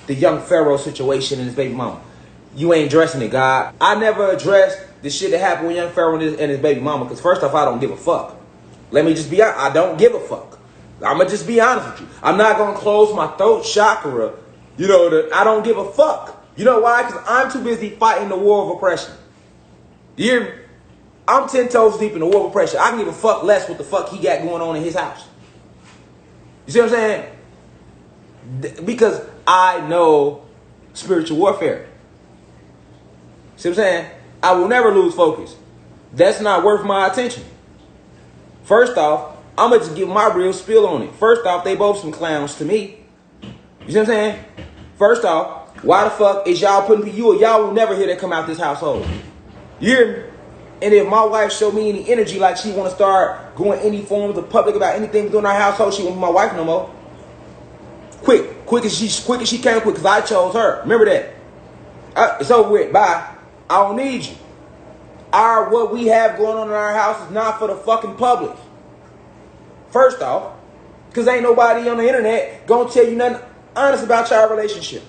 the young Pharaoh situation and his baby mama. You ain't addressing it, God. I never addressed the shit that happened with young Pharaoh and his baby mama, because first off, I don't give a fuck. Let me just be honest. I don't give a fuck. I'm going to just be honest with you. I'm not going to close my throat chakra. I don't give a fuck. You know why? Because I'm too busy fighting the war of oppression. You hear me? I'm 10 toes deep in the war of oppression. I can give a fuck less what the fuck he got going on in his house. You see what I'm saying? Because I know spiritual warfare. See what I'm saying? I will never lose focus. That's not worth my attention. First off, I'm going to just give my real spill on it. First off, they both some clowns to me. You see what I'm saying? First off, why the fuck is y'all putting y'all will never hear that come out this household. You hear me? And if my wife show me any energy like she want to start going any forms of public about anything doing in our household, she won't be my wife no more. Quick as she can, quick, because I chose her. Remember that. It's over with. Bye. I don't need you. What we have going on in our house is not for the fucking public. First off, because ain't nobody on the internet gonna tell you nothing honest about your relationship.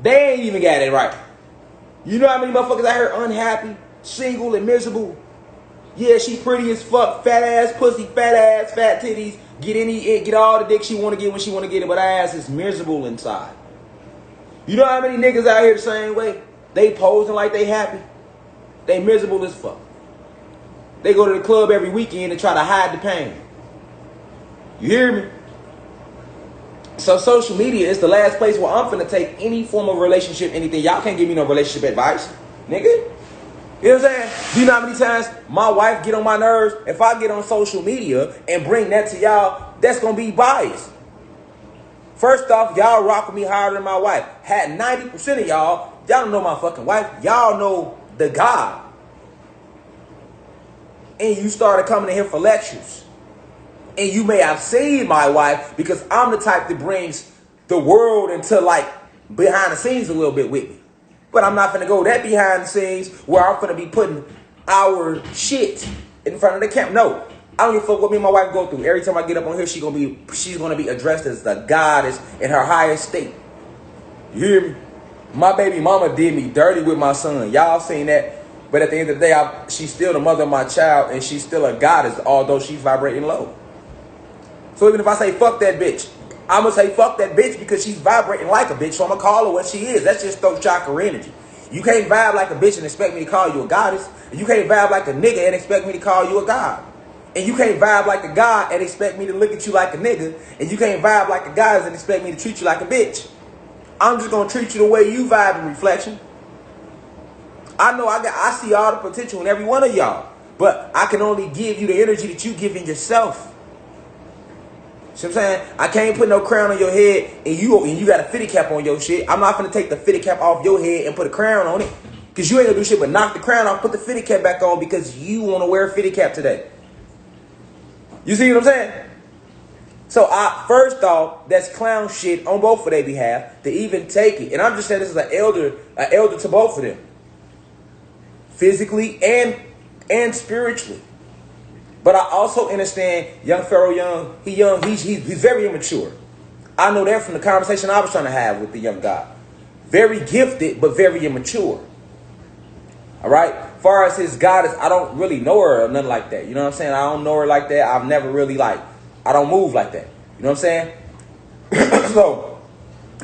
They ain't even got it right. You know how many motherfuckers out here unhappy, single, and miserable? Yeah, she pretty as fuck, fat ass pussy, fat ass, fat titties, get all the dick she want to get when she want to get it, but her ass is miserable inside. You know how many niggas out here the same way? They posing like they happy. They miserable as fuck. They go to the club every weekend and try to hide the pain. You hear me? So social media is the last place where I'm finna take any form of relationship, anything. Y'all can't give me no relationship advice, nigga. You know what I'm saying? Do you know how many times my wife get on my nerves? If I get on social media and bring that to y'all, that's gonna be biased. First off, y'all rock with me harder than my wife. Had 90% of y'all don't know my fucking wife. Y'all know the God. And you started coming in here for lectures. And you may have seen my wife because I'm the type that brings the world into like behind the scenes a little bit with me. But I'm not finna go that behind the scenes where I'm finna be putting our shit in front of the camera. No, I don't give a fuck what me and my wife go through. Every time I get up on here, she's gonna be addressed as the goddess in her highest state. You hear me? My baby mama did me dirty with my son. Y'all seen that. But at the end of the day, she's still the mother of my child, and she's still a goddess, although she's vibrating low. So even if I say fuck that bitch, I'm going to say fuck that bitch because she's vibrating like a bitch. So I'm going to call her what she is. That's just throat chakra energy. You can't vibe like a bitch and expect me to call you a goddess. And you can't vibe like a nigga and expect me to call you a god. And you can't vibe like a god and expect me to look at you like a nigga. And you can't vibe like a goddess and expect me to treat you like a bitch. I'm just going to treat you the way you vibe in reflection. I know I see all the potential in every one of y'all. But I can only give you the energy that you give in yourself. See what I'm saying? I can't put no crown on your head and you got a fitty cap on your shit. I'm not finna take the fitty cap off your head and put a crown on it. Because you ain't gonna do shit but knock the crown off, put the fitty cap back on because you want to wear a fitty cap today. You see what I'm saying? So first off, that's clown shit on both of their behalf to even take it. And I'm just saying this is an elder to both of them. Physically and spiritually. But I also understand young Pharaoh he's very immature. I know that from the conversation I was trying to have with the young guy. Very gifted, but very immature. All right? As far as his goddess, I don't really know her or nothing like that. You know what I'm saying? I don't know her like that. I've never really I don't move like that. You know what I'm saying? So,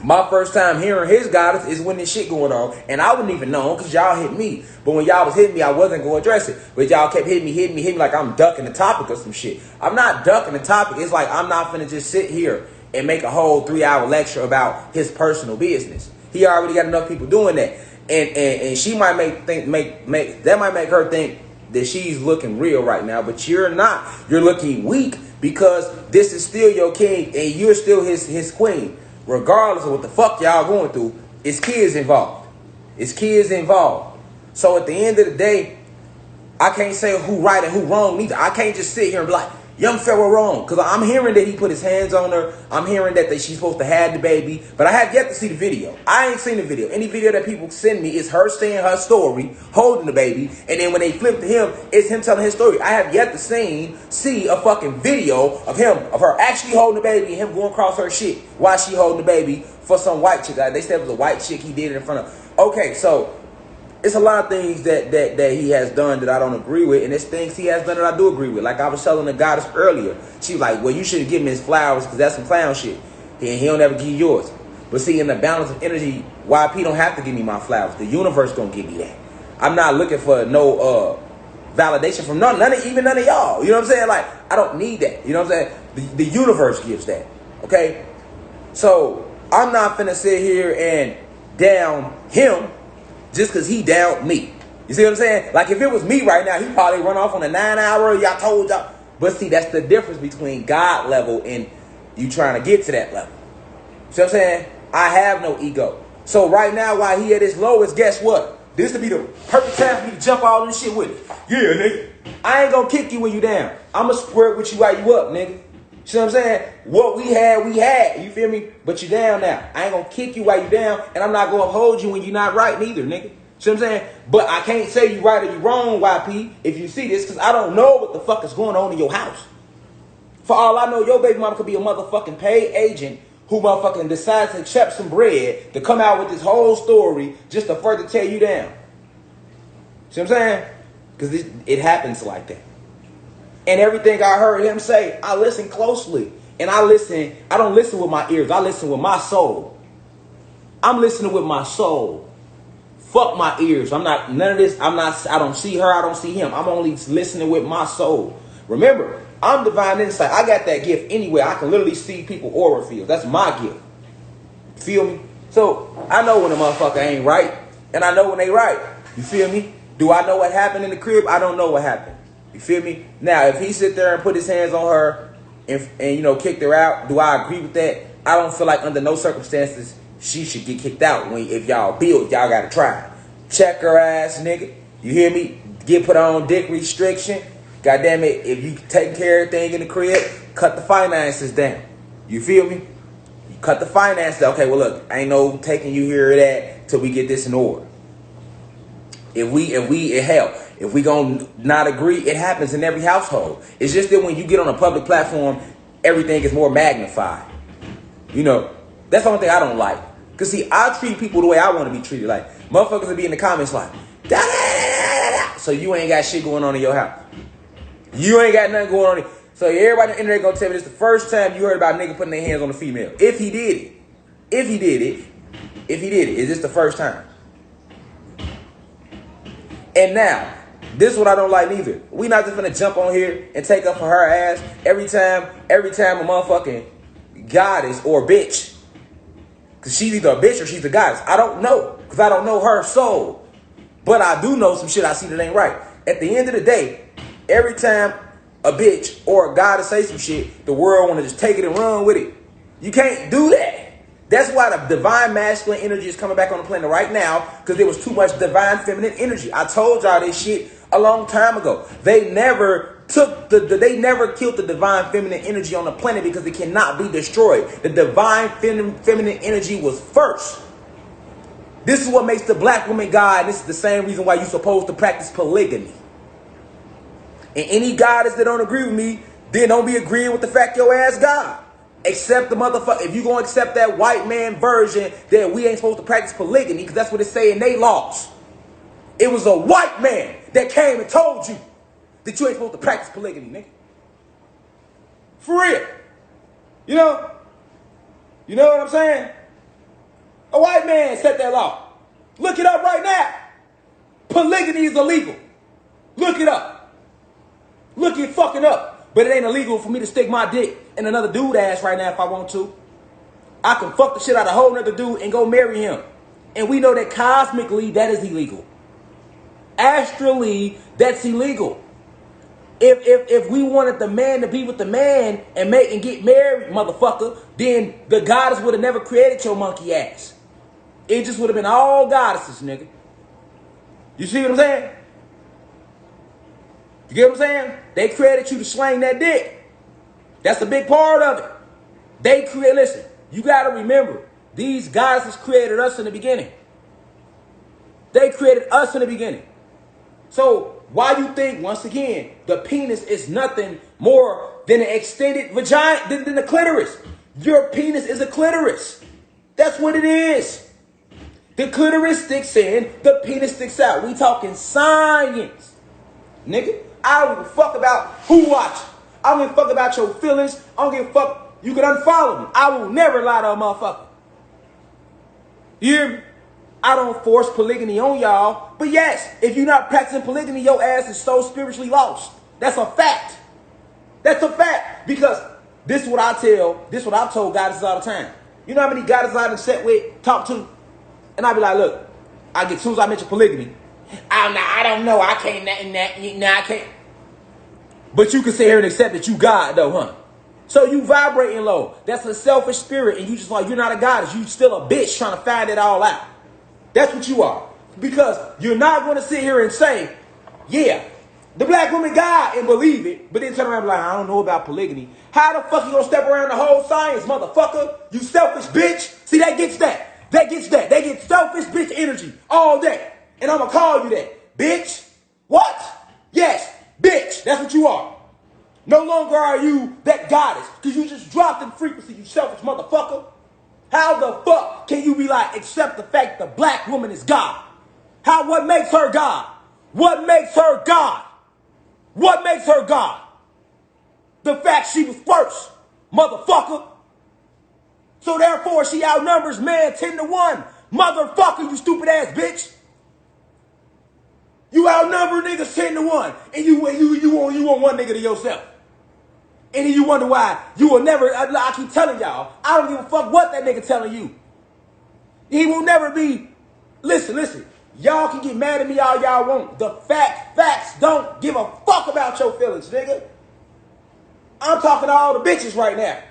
my first time hearing his goddess is when this shit going on. And I wouldn't even know because y'all hit me. But when y'all was hitting me, I wasn't going to address it. But y'all kept hitting me like I'm ducking the topic or some shit. I'm not ducking the topic. It's like I'm not finna just sit here and make a whole 3-hour lecture about his personal business. He already got enough people doing that. And she might that might make her think that she's looking real right now. But you're not. You're looking weak because this is still your king and you're still his queen. Regardless of what the fuck y'all going through, it's kids involved. It's kids involved. So at the end of the day, I can't say who right and who wrong neither. I can't just sit here and be like, Young Pharaoh wrong. Because I'm hearing that he put his hands on her. I'm hearing that she's supposed to have the baby. But I have yet to see the video. I ain't seen the video. Any video that people send me is her saying her story, holding the baby. And then when they flip to him, it's him telling his story. I have yet to see a fucking video of her actually holding the baby and him going across her shit while she holding the baby for some white chick. They said it was a white chick he did it in front of. Okay, so it's a lot of things that he has done that I don't agree with, and it's things he has done that I do agree with. Like I was telling the goddess earlier, she was like, well, you shouldn't give him his flowers because that's some clown shit. He don't ever give you yours. But see, in the balance of energy, YP don't have to give me my flowers. The universe gonna give me that. I'm not looking for no validation from none of y'all. You know what I'm saying? Like, I don't need that. You know what I'm saying? The universe gives that. Okay? So I'm not finna sit here and down him just because he downed me. You see what I'm saying? Like, if it was me right now, he'd probably run off on a 9-hour, y'all told y'all. But see, that's the difference between God level and you trying to get to that level. See what I'm saying? I have no ego. So right now, while he at his lowest, guess what? This would be the perfect time for me to jump all this shit with it. Yeah, nigga. I ain't gonna kick you when you down. I'm gonna square with you while you up, nigga. See what I'm saying? What we had. You feel me? But you down now. I ain't gonna kick you while you down, and I'm not gonna uphold you when you're not right neither, nigga. See what I'm saying? But I can't say you right or you wrong, YP, if you see this, because I don't know what the fuck is going on in your house. For all I know, your baby mama could be a motherfucking paid agent who motherfucking decides to accept some bread to come out with this whole story just to further tear you down. See what I'm saying? Because it happens like that. And everything I heard him say, I listen closely. And I don't listen with my ears. I listen with my soul. I'm listening with my soul. Fuck my ears. I'm not, none of this. I don't see her. I don't see him. I'm only listening with my soul. Remember, I'm divine insight. I got that gift anyway. I can literally see people aura fields. That's my gift. Feel me? So I know when a motherfucker ain't right. And I know when they right. You feel me? Do I know what happened in the crib? I don't know what happened. You feel me? Now, if he sit there and put his hands on her and you know, kicked her out, do I agree with that? I don't feel like under no circumstances she should get kicked out. If y'all build, y'all gotta try. Check her ass, nigga. You hear me? Get put on dick restriction. God damn it, if you taking care of everything in the crib, cut the finances down. You feel me? You cut the finances down. Okay, well look, ain't no taking you here or that till we get this in order. If we gonna not agree, it happens in every household. It's just that when you get on a public platform, everything is more magnified. You know, that's the only thing I don't like. Cause see, I treat people the way I want to be treated. Like, motherfuckers will be in the comments like, da, da, da, da, da. So you ain't got shit going on in your house. You ain't got nothing going on. So everybody on the internet gonna tell me this the first time you heard about a nigga putting their hands on a female. If he did it, is this the first time? And now, this is what I don't like neither. We not just gonna jump on here and take up for her ass every time a motherfucking goddess or bitch. Cause she's either a bitch or she's a goddess. I don't know. Cause I don't know her soul. But I do know some shit I see that ain't right. At the end of the day, every time a bitch or a goddess say some shit, the world wanna just take it and run with it. You can't do that. That's why the divine masculine energy is coming back on the planet right now, because there was too much divine feminine energy. I told y'all this shit a long time ago. They never killed the divine feminine energy on the planet because it cannot be destroyed. The divine feminine energy was first. This is what makes the black woman God, and this is the same reason why you're supposed to practice polygyny. And any goddess that don't agree with me, then don't be agreeing with the fact your ass God. Accept the motherfucker. If you gonna accept that white man version that we ain't supposed to practice polygyny, because that's what it say in they laws. It was a white man that came and told you that you ain't supposed to practice polygamy, nigga. For real. You know what I'm saying? A white man set that law. Look it up right now. Polygyny is illegal. Look it up. Look it fucking up. But it ain't illegal for me to stick my dick in another dude ass right now if I want to. I can fuck the shit out of a whole nother dude and go marry him. And we know that cosmically that is illegal. Astrally, that's illegal. If we wanted the man to be with the man and get married, motherfucker, then the goddess would have never created your monkey ass. It just would have been all goddesses, nigga. You see what I'm saying? You get what I'm saying? They created you to slang that dick. That's a big part of it. They create, listen, you got to remember, these goddesses created us in the beginning. They created us in the beginning. So why you think, once again, the penis is nothing more than an extended vagina, than the clitoris? Your penis is a clitoris. That's what it is. The clitoris sticks in, the penis sticks out. We talking science. Nigga, I don't give a fuck about who watches. I don't give a fuck about your feelings. I don't give a fuck. You can unfollow me. I will never lie to a motherfucker. You hear me? I don't force polygyny on y'all. But yes, if you're not practicing polygyny, your ass is so spiritually lost. That's a fact. That's a fact. Because this is what I tell, this is what I've told goddesses all the time. You know how many goddesses I've sat with, talk to? And I be like, look, as soon as I mention polygyny, I don't know, I can't, I can't. But you can sit here and accept that you God though, huh? So you vibrating low. That's a selfish spirit, and you just like, you're not a goddess. You still a bitch trying to find it all out. That's what you are. Because you're not going to sit here and say, yeah, the black woman God, and believe it, but then turn around and be like, I don't know about polygyny. How the fuck you going to step around the whole science, motherfucker? You selfish bitch. See, that gets that. That gets that. They get selfish bitch energy all day. And I'm going to call you that. Bitch. What? Yes, bitch. That's what you are. No longer are you that goddess, because you just dropped in frequency, you selfish motherfucker. How the fuck can you be like, accept the fact the black woman is God? What makes her God? What makes her God? What makes her God? The fact she was first, motherfucker. So therefore she outnumbers man 10-1. Motherfucker, you stupid ass bitch. You outnumber niggas 10-1. And you want one nigga to yourself. And then you wonder why you will never, I keep telling y'all, I don't give a fuck what that nigga telling you. He will never be, listen, y'all can get mad at me all y'all want. The facts don't give a fuck about your feelings, nigga. I'm talking to all the bitches right now.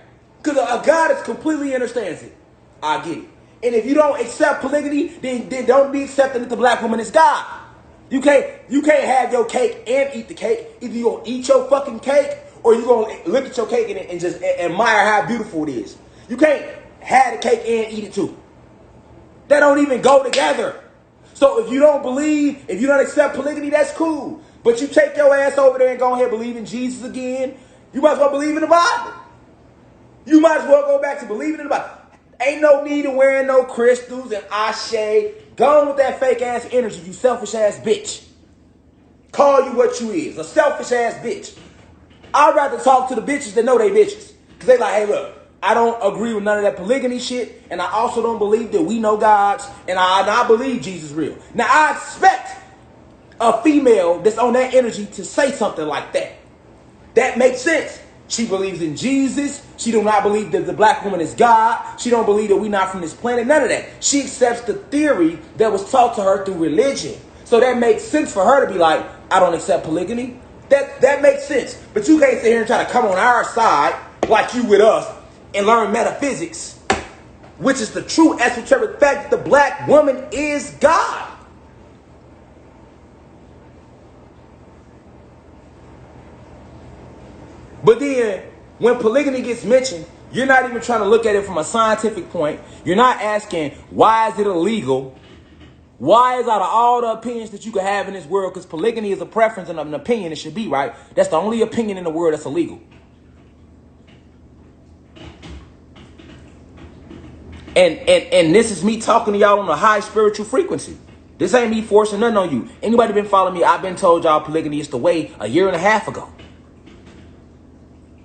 Because a goddess completely understands it. I get it. And if you don't accept polygyny, then don't be accepting that the black woman is God. You can't have your cake and eat the cake. Either you gonna eat your fucking cake, or you gonna look at your cake and just admire how beautiful it is. You can't have the cake and eat it too. That don't even go together. So if you don't believe, if you don't accept polygyny, that's cool. But you take your ass over there and go ahead and believe in Jesus again. You might as well believe in the Bible. You might as well go back to believing in the Bible. Ain't no need of wearing no crystals and ashe. Go on with that fake ass energy, you selfish ass bitch. Call you what you is, a selfish ass bitch. I'd rather talk to the bitches that know they bitches. Because they like, hey, look, I don't agree with none of that polygyny shit. And I also don't believe that we know gods. And I believe Jesus is real. Now, I expect a female that's on that energy to say something like that. That makes sense. She believes in Jesus. She do not believe that the black woman is God. She don't believe that we not from this planet. None of that. She accepts the theory that was taught to her through religion. So that makes sense for her to be like, I don't accept polygyny. That makes sense. But you can't sit here and try to come on our side like you with us and learn metaphysics, which is the true esoteric fact that the black woman is God. But then when polygyny gets mentioned, you're not even trying to look at it from a scientific point. You're not asking, why is it illegal? Why is out of all the opinions that you could have in this world, because polygyny is a preference and an opinion, it should be, right? That's the only opinion in the world that's illegal. And this is me talking to y'all on a high spiritual frequency. This ain't me forcing nothing on you. Anybody been following me, I've been told y'all polygyny is the way a year and a half ago.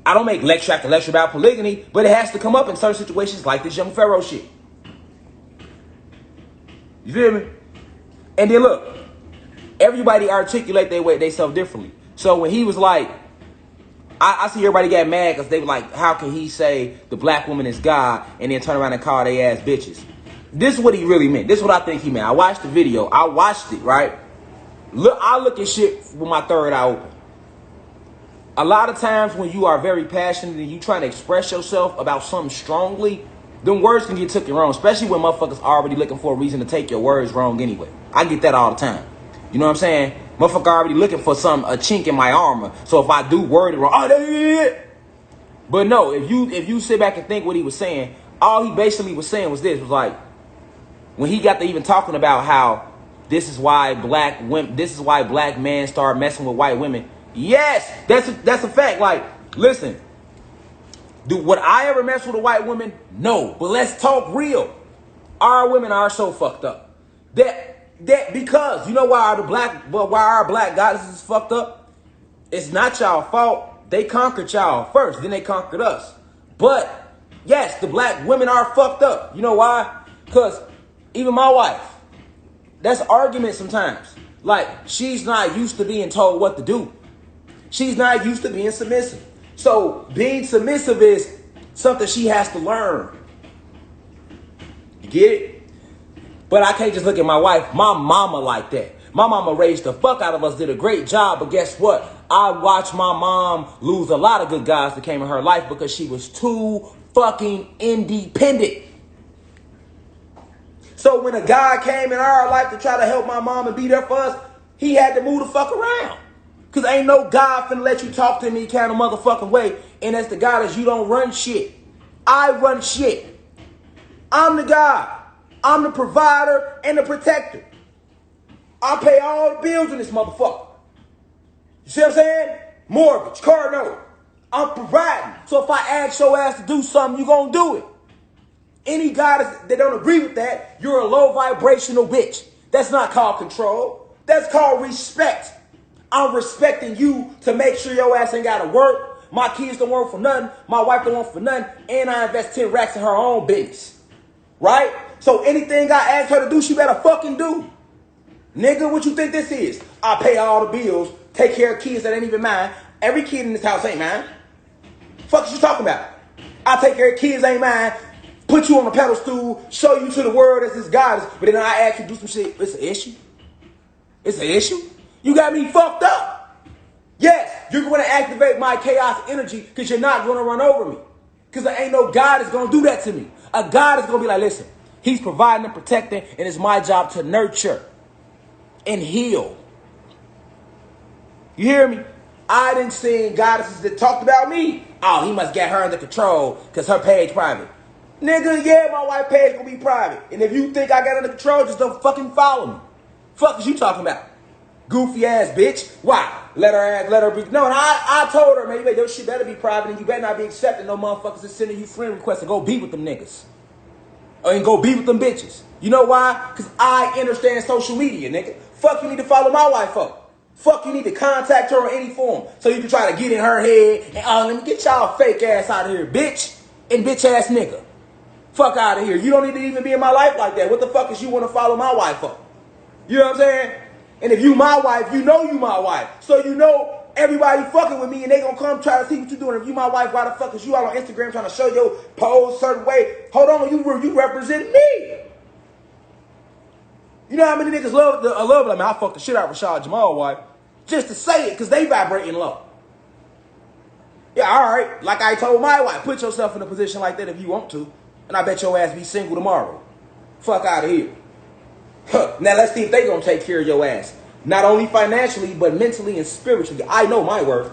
I don't make lecture after lecture about polygyny, but it has to come up in certain situations like this young Pharaoh shit. You feel me? And then look, everybody articulate their way, themselves differently. So when he was like, I see everybody get mad because they were like, how can he say the black woman is God and then turn around and call they ass bitches? This is what he really meant. This is what I think he meant. I watched the video. I watched it, right? Look, I look at shit with my third eye open. A lot of times when you are very passionate and you trying to express yourself about something strongly, them words can get taken wrong, especially when motherfuckers already looking for a reason to take your words wrong anyway. I get that all the time. You know what I'm saying? Motherfucker already looking for a chink in my armor. So if I do word it wrong, But no, if you sit back and think what he was saying, all he basically was saying was this, was like, when he got to even talking about how this is why black men start messing with white women. Yes, that's a fact. Like, listen, would I ever mess with a white woman? No, but let's talk real. Our women are so fucked up that because you know why our black goddesses is fucked up? It's not y'all fault. They conquered y'all first, then they conquered us. But yes, the black women are fucked up. You know why? Because even my wife, that's argument sometimes. Like, she's not used to being told what to do. She's not used to being submissive. So being submissive is something she has to learn. You get it? But I can't just look at my wife, my mama, like that. My mama raised the fuck out of us, did a great job. But guess what? I watched my mom lose a lot of good guys that came in her life because she was too fucking independent. So when a guy came in our life to try to help my mom and be there for us, he had to move the fuck around. Because ain't no God finna let you talk to me kind of motherfucking way. And that's the God is you don't run shit. I run shit. I'm the God. I'm the provider and the protector. I pay all the bills in this motherfucker. You see what I'm saying? Mortgage, car note. I'm providing. So if I ask your ass to do something, you gonna do it. Any guy that don't agree with that, you're a low vibrational bitch. That's not called control. That's called respect. I'm respecting you to make sure your ass ain't gotta work. My kids don't work for nothing. My wife don't work for nothing. And I invest 10 racks in her own business. Right? So anything I ask her to do, she better fucking do. Nigga, what you think this is? I pay all the bills, take care of kids that ain't even mine. Every kid in this house ain't mine. Fuck is you talking about? I take care of kids ain't mine. Put you on a pedal stool, show you to the world as this goddess, but then I ask you to do some shit. It's an issue. It's an issue. You got me fucked up. Yes, you're going to activate my chaos energy because you're not going to run over me. Because there ain't no God is going to do that to me. A God is going to be like, listen, he's providing and protecting, and it's my job to nurture and heal. You hear me? I didn't see goddesses that talked about me. Oh, he must get her under control because her page private. Nigga, yeah, my wife page gonna be private. And if you think I got it under control, just don't fucking follow me. Fuck is you talking about? Goofy ass bitch. Why? Let her be. No, and I told her, man, your shit better be private and you better not be accepting no motherfuckers that's sending you friend requests to go be with them niggas. And go be with them bitches. You know why? Because I understand social media, nigga. Fuck you need to follow my wife up. Fuck you need to contact her in any form so you can try to get in her head and let me get y'all fake ass out of here, bitch and bitch ass nigga. Fuck out of here. You don't need to even be in my life like that. What the fuck is you want to follow my wife for? You know what I'm saying? And if you my wife, you know you my wife. So you know everybody fucking with me and they gonna come try to see what you doing. If you my wife, why the fuck is you out on Instagram trying to show your pose certain way? Hold on, you represent me. You know how many niggas love like, man, I fucked the shit out of Rashad Jamal wife. Just to say it, because they vibrating low. Yeah, all right. Like I told my wife, put yourself in a position like that if you want to. And I bet your ass be single tomorrow. Fuck out of here. Huh. Now let's see if they gonna take care of your ass. Not only financially, but mentally and spiritually. I know my worth.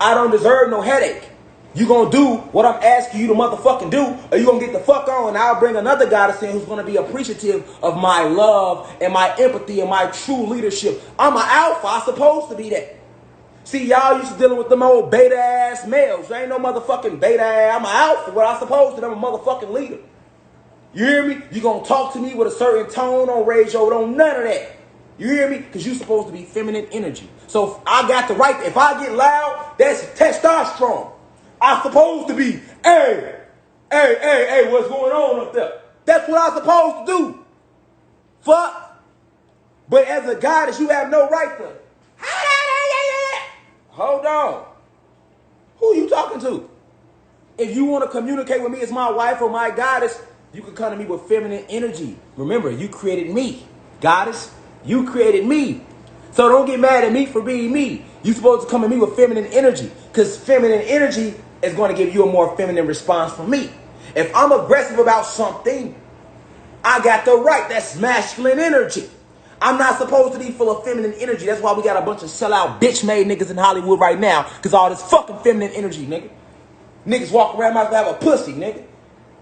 I don't deserve no headache. You gonna do what I'm asking you to motherfucking do, or you gonna get the fuck on and I'll bring another goddess in who's gonna be appreciative of my love and my empathy and my true leadership. I'm an alpha. I'm supposed to be that. See, y'all used to dealing with them old beta ass males. There ain't no motherfucking beta ass. I'm an alpha. What I'm supposed to be. I'm a motherfucking leader. You hear me? You gonna talk to me with a certain tone, don't raise your don't none of that. You hear me? Because you supposed to be feminine energy. So if I got the right, if I get loud, that's testosterone. I'm supposed to be, hey, what's going on up there? That's what I'm supposed to do. Fuck. But as a goddess, you have no right to. Hold on. Who are you talking to? If you want to communicate with me as my wife or my goddess, you can come to me with feminine energy. Remember, you created me. Goddess, you created me. So don't get mad at me for being me. You're supposed to come at me with feminine energy. Because feminine energy is going to give you a more feminine response from me. If I'm aggressive about something, I got the right. That's masculine energy. I'm not supposed to be full of feminine energy. That's why we got a bunch of sellout bitch-made niggas in Hollywood right now. Because all this fucking feminine energy, nigga. Niggas walk around might have a pussy, nigga.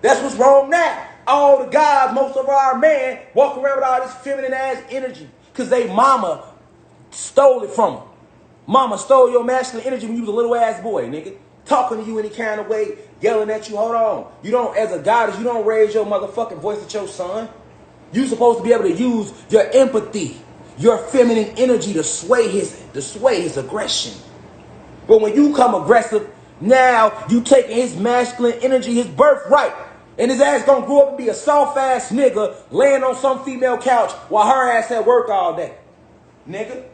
That's what's wrong now. All the guys, most of our men, walk around with all this feminine ass energy because they mama stole it from them. Mama stole your masculine energy when you was a little ass boy, nigga. Talking to you any kind of way, yelling at you. Hold on. You don't, as a goddess, you don't raise your motherfucking voice at your son. You supposed to be able to use your empathy, your feminine energy to sway his aggression. But when you come aggressive, now you taking his masculine energy, his birthright, and his ass gonna grow up and be a soft ass nigga laying on some female couch while her ass at work all day. Nigga,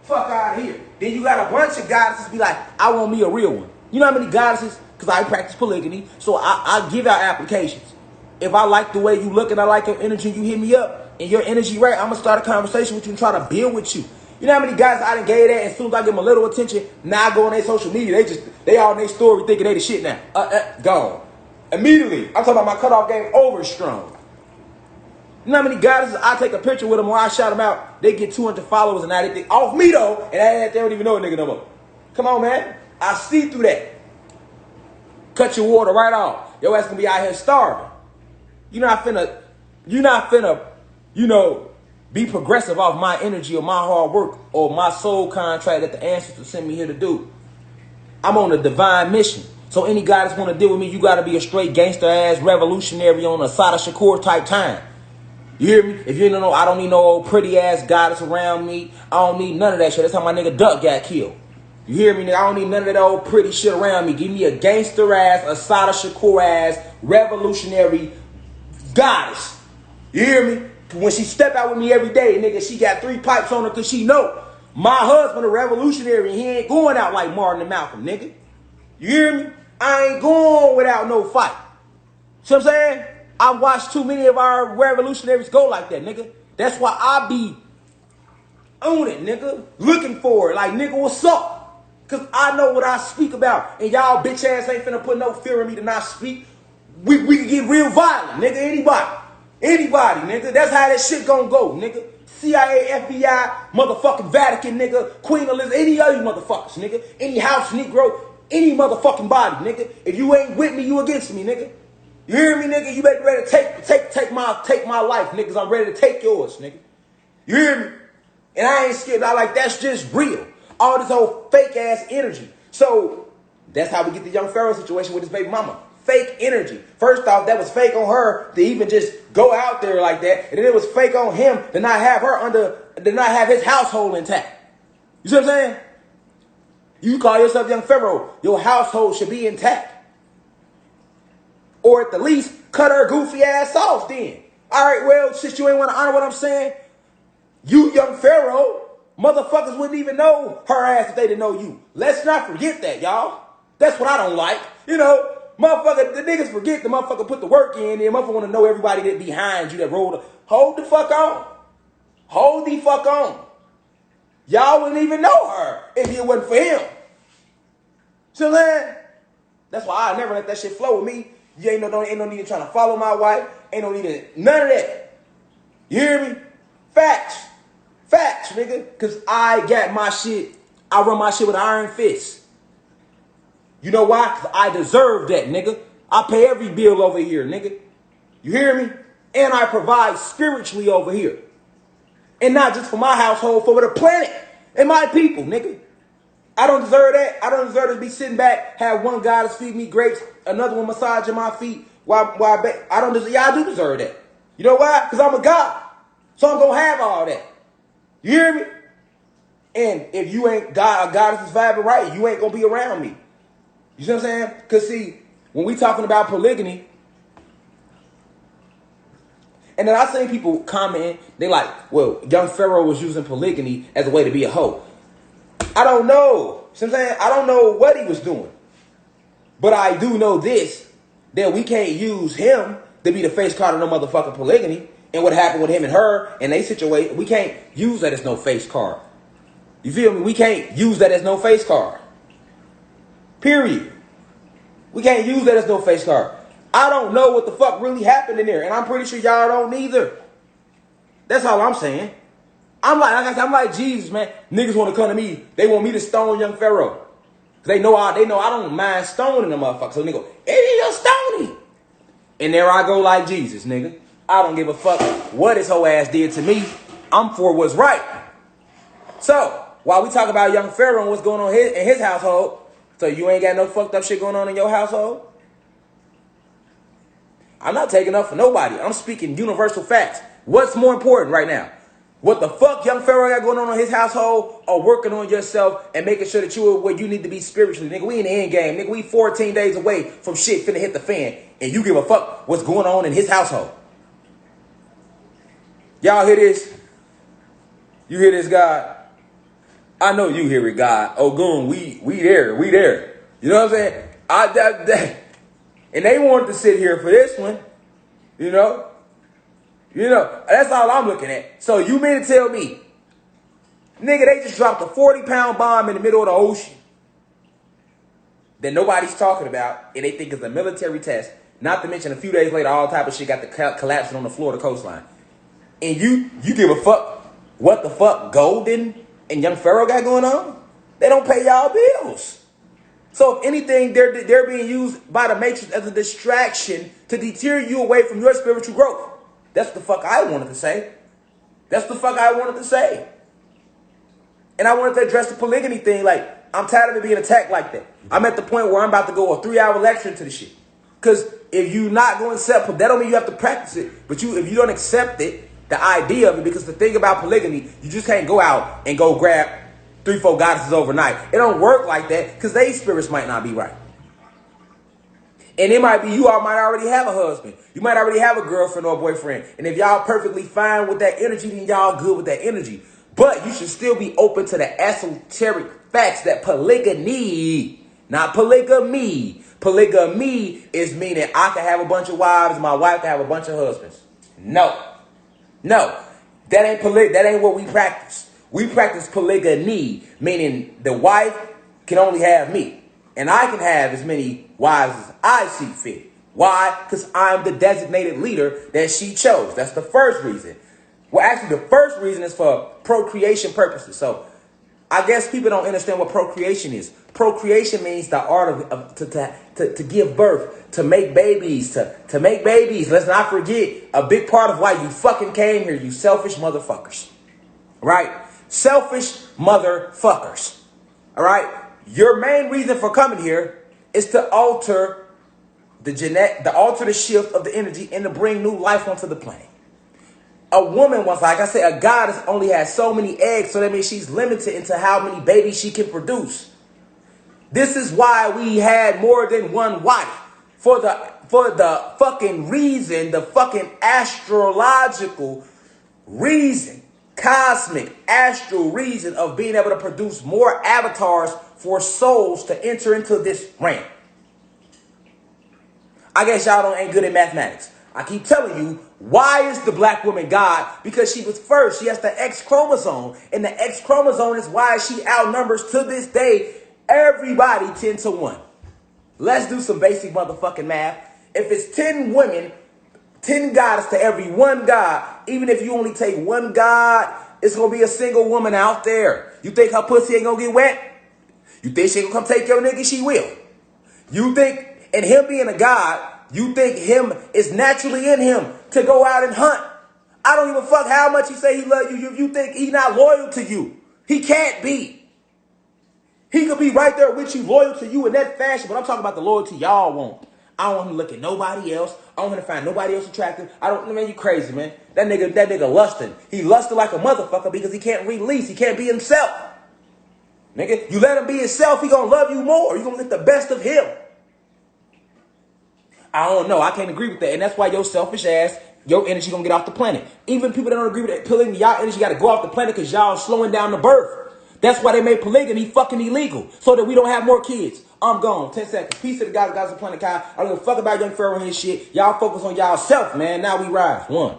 fuck out of here. Then you got a bunch of goddesses be like, I want me a real one. You know how many goddesses? Because I practice polygyny, so I give out applications. If I like the way you look and I like your energy, you hit me up and your energy right, I'm gonna start a conversation with you and try to build with you. You know how many guys I done gave that, and as soon as I give them a little attention, now I go on their social media, they all in their story thinking they the shit now. Gone. Immediately. I'm talking about my cutoff game over strong. You know how many guys I take a picture with them or I shout them out, they get 200 followers and now they think off me though, and they don't even know a nigga no more. Come on, man. I see through that. Cut your water right off. Your ass gonna be out here starving. You're not finna, be progressive off my energy or my hard work or my soul contract that the ancestors sent me here to do. I'm on a divine mission. So any guy that's want to deal with me, you got to be a straight gangster ass revolutionary on a Sada Shakur type time. You hear me? If you don't know, I don't need no old pretty ass goddess around me. I don't need none of that shit. That's how my nigga Duck got killed. You hear me, nigga? I don't need none of that old pretty shit around me. Give me a gangster ass, a Sada Shakur ass, revolutionary goddess. You hear me? When she step out with me every day, nigga, she got 3 pipes on her because she know my husband a revolutionary and he ain't going out like Martin and Malcolm, nigga. You hear me? I ain't going without no fight. See what I'm saying? I watched too many of our revolutionaries go like that, nigga. That's why I be on it, nigga. Looking for it. Like, nigga, what's up? Because I know what I speak about. And y'all bitch ass ain't finna put no fear in me to not speak. We can get real violent, nigga. Anybody, nigga. That's how that shit gonna go, nigga. CIA, FBI, motherfucking Vatican, nigga. Queen Elizabeth, any of you motherfuckers, nigga. Any house Negro, any motherfucking body, nigga. If you ain't with me, you against me, nigga. You hear me, nigga? You better ready to take my life, niggas. I'm ready to take yours, nigga. You hear me? And I ain't scared. That's just real. All this old fake ass energy. So that's how we get the young Pharaoh situation with his baby mama. Fake energy. First off, that was fake on her to even just go out there like that. And then it was fake on him to not have his household intact. You see what I'm saying? You call yourself young Pharaoh. Your household should be intact. Or at the least, cut her goofy ass off then. All right, well, since you ain't want to honor what I'm saying, you young Pharaoh, motherfuckers wouldn't even know her ass if they didn't know you. Let's not forget that, y'all. That's what I don't like. You know, motherfucker, the niggas forget the motherfucker put the work in there. Motherfucker want to know everybody that behind you that rolled up. Hold the fuck on. Hold the fuck on. Y'all wouldn't even know her if it wasn't for him. See what I'm saying? That's why I never let that shit flow with me. You ain't no need to trying to follow my wife. Ain't no need to, none of that. You hear me? Facts. Facts, nigga. Because I got my shit. I run my shit with an iron fist. You know why? Because I deserve that, nigga. I pay every bill over here, nigga. You hear me? And I provide spiritually over here. And not just for my household, for the planet and my people, nigga. I don't deserve that. I don't deserve to be sitting back, have one goddess feed me grapes, another one massaging my feet. I don't deserve. Yeah, I do deserve that. You know why? Because I'm a god. So I'm gonna have all that. You hear me? And if you ain't a goddess is vibing right, you ain't gonna be around me. You see what I'm saying? Because see, when we talking about polygyny, and then I seen people commenting, they like, well, young Pharaoh was using polygyny as a way to be a hoe. I don't know. See what I'm saying? I don't know what he was doing. But I do know this, that we can't use him to be the face card of no motherfucking polygyny. And what happened with him and her and they situation, we can't use that as no face card. You feel me? We can't use that as no face card. Period. We can't use that as no face card. I don't know what the fuck really happened in there. And I'm pretty sure y'all don't either. That's all I'm saying. I'm like Jesus, man. Niggas want to come to me. They want me to stone young Pharaoh. They know I don't mind stoning the motherfucker. So they go, you're stony. And there I go like Jesus, nigga. I don't give a fuck what his whole ass did to me. I'm for what's right. So, while we talk about young Pharaoh and what's going on in his household, so you ain't got no fucked up shit going on in your household? I'm not taking up for nobody. I'm speaking universal facts. What's more important right now? What the fuck young Pharaoh got going on in his household, or working on yourself and making sure that you are where you need to be spiritually? Nigga, we in the end game. Nigga, we 14 days away from shit finna hit the fan, and you give a fuck what's going on in his household. Y'all hear this? You hear this, God? I know you hear it, God. Oh, goon, we there. You know what I'm saying? And they wanted to sit here for this one, you know? That's all I'm looking at. So you mean to tell me, nigga, they just dropped a 40-pound bomb in the middle of the ocean that nobody's talking about, and they think it's a military test. Not to mention a few days later, all type of shit got the collapsing on the Florida coastline. And you give a fuck what the fuck Golden and young Pharaoh got going on? They don't pay y'all bills. So if anything, they're being used by the Matrix as a distraction to deter you away from your spiritual growth. That's the fuck I wanted to say. And I wanted to address the polygyny thing. Like, I'm tired of it being attacked like that. I'm at the point where I'm about to go a 3-hour lecture into the shit. Because if you're not going to accept it, that don't mean you have to practice it. But if you don't accept it, the idea of it, because the thing about polygamy, you just can't go out and go grab 3-4 goddesses overnight. It don't work like that because their spirits might not be right. And it might be you all might already have a husband. You might already have a girlfriend or a boyfriend. And if y'all perfectly fine with that energy, then y'all good with that energy. But you should still be open to the esoteric facts that polygyny, not polygamy. Polygamy is meaning I can have a bunch of wives, my wife can have a bunch of husbands. No, that ain't what we practice. We practice polygyny, meaning the wife can only have me. And I can have as many wives as I see fit. Why? Because I'm the designated leader that she chose. That's the first reason. Well, actually, the first reason is for procreation purposes. So I guess people don't understand what procreation is. Procreation means the art of to give birth, to make babies, to make babies. Let's not forget a big part of why you fucking came here, you selfish motherfuckers. Right? Selfish motherfuckers. All right? Your main reason for coming here is to alter the shift of the energy and to bring new life onto the planet. A woman was, like I said, a goddess only has so many eggs, so that means she's limited into how many babies she can produce. This is why we had more than one wife. For the fucking reason, the fucking astrological reason, cosmic astral reason of being able to produce more avatars for souls to enter into this realm. I guess y'all ain't good at mathematics. I keep telling you, why is the black woman God? Because she was first. She has the X chromosome. And the X chromosome is why she outnumbers to this day everybody 10-1. Let's do some basic motherfucking math. If it's 10 women, 10 goddess to every one god, even if you only take one god, it's going to be a single woman out there. You think her pussy ain't going to get wet? You think she going to come take your nigga? She will. You think, and him being a god, you think him is naturally in him to go out and hunt. I don't give a fuck how much he say he love you. You think he not loyal to you. He can't be. He could be right there with you, loyal to you in that fashion, but I'm talking about the loyalty y'all want. I don't want him to look at nobody else. I don't want him to find nobody else attractive. Man, you crazy, man. That nigga lusting. He lusted like a motherfucker because he can't release. He can't be himself. Nigga, you let him be himself, he gonna love you more. You gonna get the best of him. I don't know. I can't agree with that. And that's why your selfish ass, your energy gonna get off the planet. Even people that don't agree with that polygamy, y'all energy gotta go off the planet because y'all slowing down the birth. That's why they made polygamy fucking illegal. So that we don't have more kids. I'm gone. 10 seconds. Peace to the guys of Planet Kai. I don't give a fuck about young Pharaoh and his shit. Y'all focus on y'all self, man. Now we rise. 1.